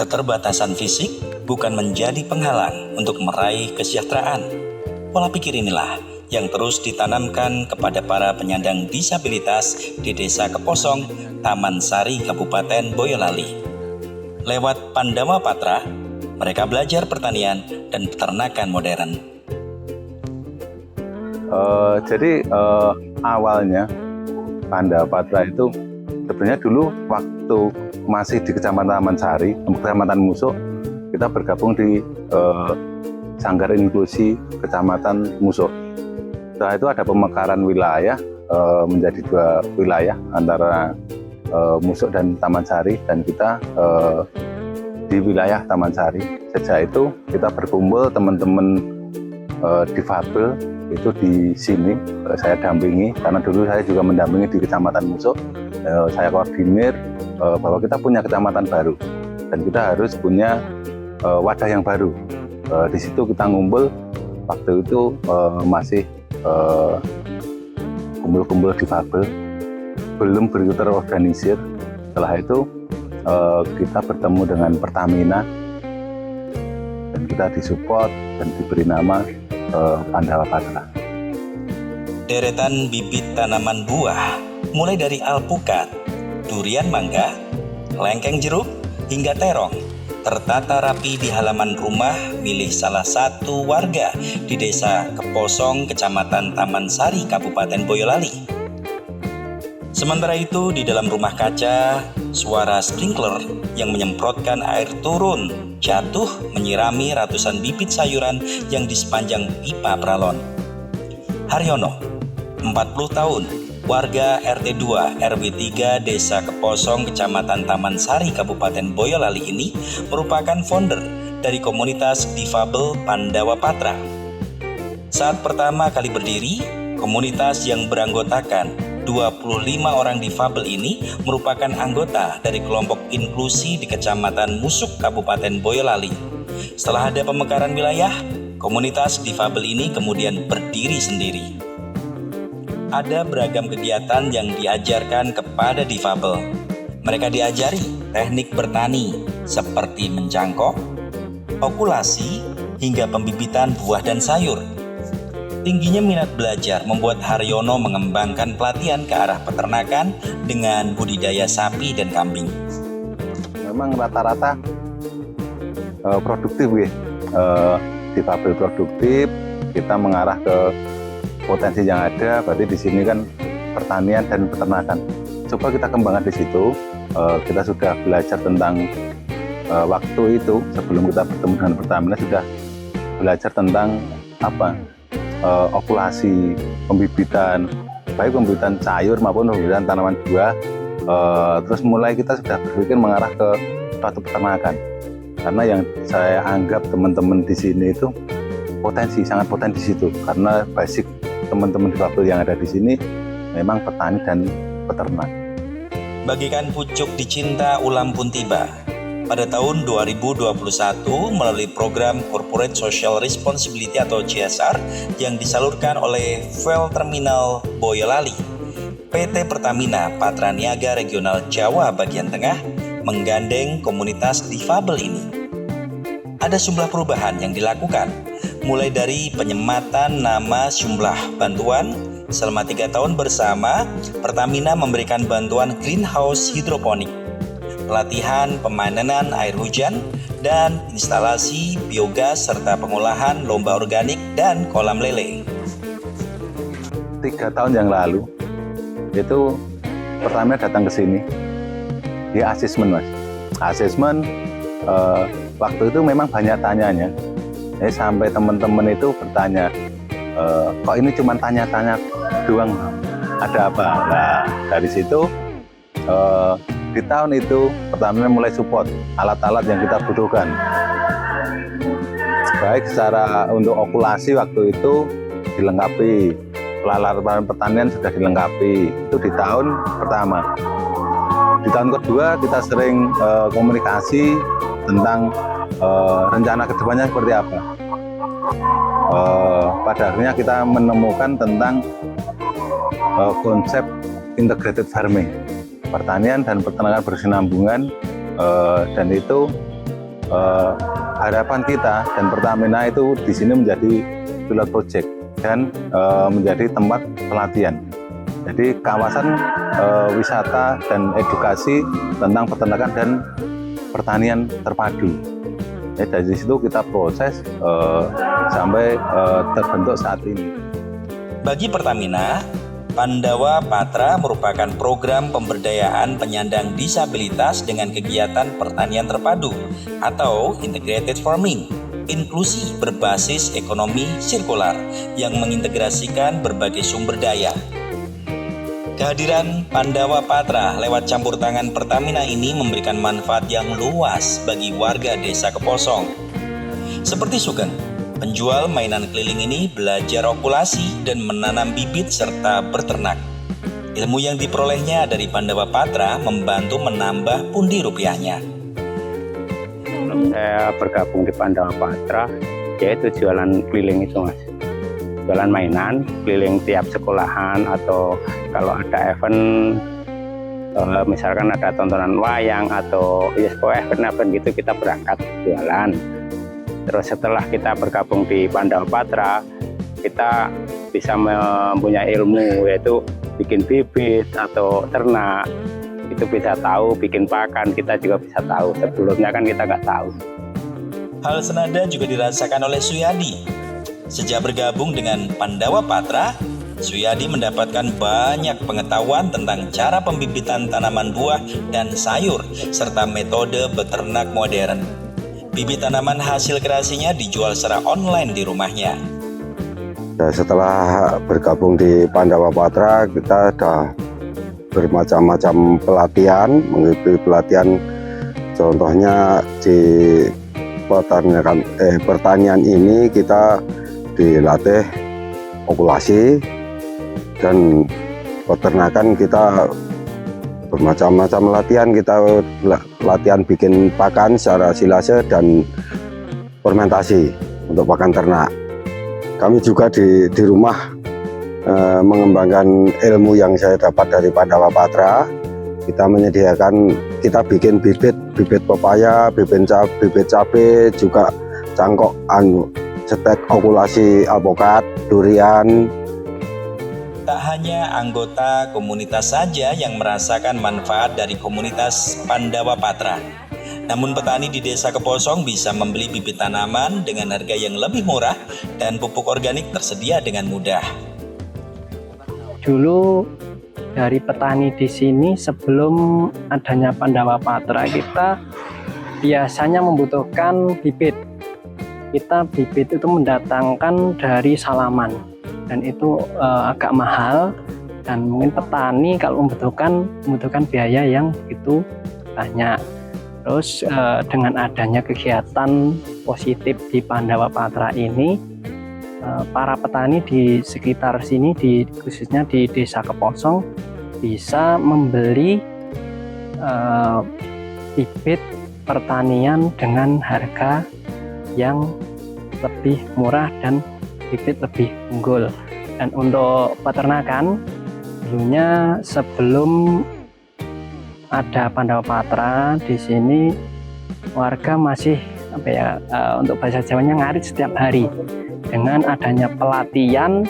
Keterbatasan fisik bukan menjadi penghalang untuk meraih kesejahteraan. Pola pikir inilah yang terus ditanamkan kepada para penyandang disabilitas di Desa Keposong, Taman Sari, Kabupaten Boyolali. Lewat Pandawa Patra, mereka belajar pertanian dan peternakan modern. Jadi awalnya Pandawa Patra itu sebenarnya dulu waktu masih di Kecamatan Taman Sari, Kecamatan Musuk, kita bergabung di Sanggar Inklusi Kecamatan Musuk. Setelah itu ada pemekaran wilayah menjadi dua wilayah antara Musuk dan Taman Sari, dan kita di wilayah Taman Sari. Sejak itu kita berkumpul teman-teman difabel itu di sini, saya dampingi karena dulu saya juga mendampingi di Kecamatan Musuk. Saya koordinir bahwa kita punya kecamatan baru dan kita harus punya wadah yang baru. Di situ kita ngumpul, waktu itu masih kumpul-kumpul difabel, belum begitu terorganisir. Setelah itu kita bertemu dengan Pertamina dan kita disupport dan diberi nama Pandawa Patra. Deretan bibit tanaman buah, mulai dari alpukat, durian mangga, lengkeng jeruk, hingga terong, tertata rapi di halaman rumah milik salah satu warga di Desa Keposong, Kecamatan Taman Sari, Kabupaten Boyolali. Sementara itu, di dalam rumah kaca, suara sprinkler yang menyemprotkan air turun jatuh menyirami ratusan bibit sayuran yang di sepanjang pipa peralon. Haryono, 40 tahun, warga RT 2 RW 3 Desa Keposong, Kecamatan Taman Sari, Kabupaten Boyolali ini merupakan founder dari komunitas difabel Pandawa Patra. Saat pertama kali berdiri, komunitas yang beranggotakan 25 orang difabel ini merupakan anggota dari kelompok inklusi di Kecamatan Musuk, Kabupaten Boyolali. Setelah ada pemekaran wilayah, komunitas difabel ini kemudian berdiri sendiri. Ada beragam kegiatan yang diajarkan kepada difabel. Mereka diajari teknik bertani seperti mencangkok, okulasi, hingga pembibitan buah dan sayur. Tingginya minat belajar membuat Haryono mengembangkan pelatihan ke arah peternakan dengan budidaya sapi dan kambing. Memang rata-rata produktif ya, difabel produktif, kita mengarah ke potensi yang ada. Berarti di sini kan pertanian dan peternakan. Coba kita kembangkan di situ. Kita sudah belajar tentang waktu itu sebelum kita bertemu dengan Pertamina, sudah belajar tentang okulasi, pembibitan, baik pembibitan sayur maupun pembibitan tanaman buah. Terus mulai kita sudah berpikir mengarah ke suatu peternakan, karena yang saya anggap teman-teman di sini itu sangat potensi di situ, karena basic teman-teman difabel yang ada di sini memang petani dan peternak. Bagikan pucuk dicinta ulam pun tiba. Pada tahun 2021 melalui program Corporate Social Responsibility atau CSR yang disalurkan oleh Fuel Terminal Boyolali, PT Pertamina Patra Niaga Regional Jawa bagian tengah menggandeng komunitas difabel ini. Ada sejumlah perubahan yang dilakukan, mulai dari penyematan nama jumlah bantuan. Selama 3 tahun bersama, Pertamina memberikan bantuan greenhouse hidroponik, pelatihan pemanenan air hujan, dan instalasi biogas serta pengolahan lomba organik dan kolam lele. 3 tahun yang lalu itu Pertamina datang ke sini, dia asesmen mas. Asesmen waktu itu memang banyak tanyanya. Sampai teman-teman itu bertanya, kok ini cuma tanya-tanya doang, ada apa? Nah dari situ di tahun itu Pertamina mulai support alat-alat yang kita butuhkan. Baik secara untuk okulasi waktu itu dilengkapi, peralatan pertanian sudah dilengkapi, itu di tahun pertama. Di tahun kedua kita sering komunikasi tentang rencana kedepannya seperti apa. Pada akhirnya kita menemukan tentang konsep integrated farming, pertanian dan peternakan berkesinambungan, dan itu harapan kita dan Pertamina itu di sini menjadi pilot project dan menjadi tempat pelatihan. Jadi kawasan wisata dan edukasi tentang peternakan dan pertanian terpadu. Ya, dari situ kita proses sampai terbentuk saat ini. Bagi Pertamina, Pandawa Patra merupakan program pemberdayaan penyandang disabilitas dengan kegiatan pertanian terpadu atau integrated farming, inklusi berbasis ekonomi sirkular yang mengintegrasikan berbagai sumber daya. Kehadiran Pandawa Patra lewat campur tangan Pertamina ini memberikan manfaat yang luas bagi warga Desa Keposong. Seperti Sugeng, penjual mainan keliling ini belajar okulasi dan menanam bibit serta berternak. Ilmu yang diperolehnya dari Pandawa Patra membantu menambah pundi rupiahnya. Saya bergabung di Pandawa Patra, yaitu jualan keliling itu, Mas. Jualan mainan, keliling tiap sekolahan atau kalau ada event, misalkan ada tontonan wayang atau event gitu, kita berangkat jualan. Terus setelah kita bergabung di Pandawa Patra, kita bisa mempunyai ilmu, yaitu bikin bibit atau ternak. Itu bisa tahu, bikin pakan kita juga bisa tahu. Sebelumnya kan kita nggak tahu. Hal senada juga dirasakan oleh Suyadi. Sejak bergabung dengan Pandawa Patra, Suyadi mendapatkan banyak pengetahuan tentang cara pembibitan tanaman buah dan sayur, serta metode beternak modern. Bibit tanaman hasil kreasinya dijual secara online di rumahnya. Setelah bergabung di Pandawa Patra, kita sudah bermacam-macam pelatihan, mengikuti pelatihan. Contohnya di pertanian ini kita dilatih okulasi, dan peternakan kita bermacam-macam latihan. Kita latihan bikin pakan secara silase dan fermentasi untuk pakan ternak. Kami juga di rumah mengembangkan ilmu yang saya dapat dari Pandawa Patra. Kita menyediakan, kita bikin bibit pepaya, bibit cabai, juga cangkok setek okulasi alpukat, durian. Tak hanya anggota komunitas saja yang merasakan manfaat dari komunitas Pandawa Patra. Namun petani di Desa Keposong bisa membeli bibit tanaman dengan harga yang lebih murah dan pupuk organik tersedia dengan mudah. Dulu dari petani di sini sebelum adanya Pandawa Patra, kita biasanya membutuhkan bibit. Kita bibit itu mendatangkan dari Salaman dan itu agak mahal, dan mungkin petani kalau membutuhkan biaya yang begitu banyak. Terus dengan adanya kegiatan positif di Pandawa Patra ini, para petani di sekitar sini, khususnya di Desa Keposong, bisa membeli bibit pertanian dengan harga yang lebih murah dan bibit lebih unggul. Dan untuk peternakan, dulunya sebelum ada Pandawa Patra di sini, warga masih untuk bahasa Jawanya ngarit setiap hari. Dengan adanya pelatihan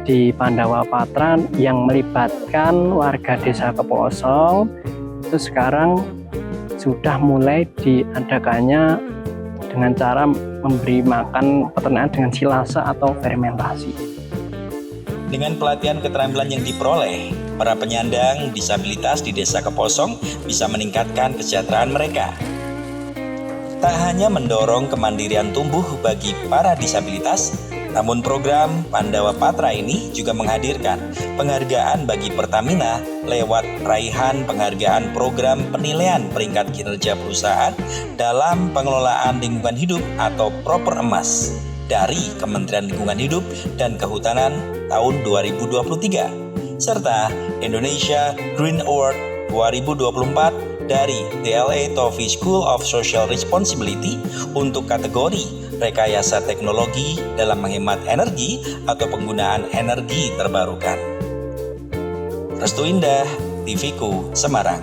di Pandawa Patra yang melibatkan warga Desa Keposong, itu sekarang sudah mulai diadakannya dengan cara memberi makan peternakan dengan silase atau fermentasi. Dengan pelatihan keterampilan yang diperoleh, para penyandang disabilitas di Desa Keposong bisa meningkatkan kesejahteraan mereka. Tak hanya mendorong kemandirian tumbuh bagi para disabilitas, namun program Pandawa Patra ini juga menghadirkan penghargaan bagi Pertamina lewat raihan penghargaan program penilaian peringkat kinerja perusahaan dalam pengelolaan lingkungan hidup atau Proper Emas dari Kementerian Lingkungan Hidup dan Kehutanan tahun 2023, serta Indonesia Green Award 2024 dari DLA Toffee School of Social Responsibility untuk kategori rekayasa teknologi dalam menghemat energi atau penggunaan energi terbarukan. Restu Indah, TVku Semarang.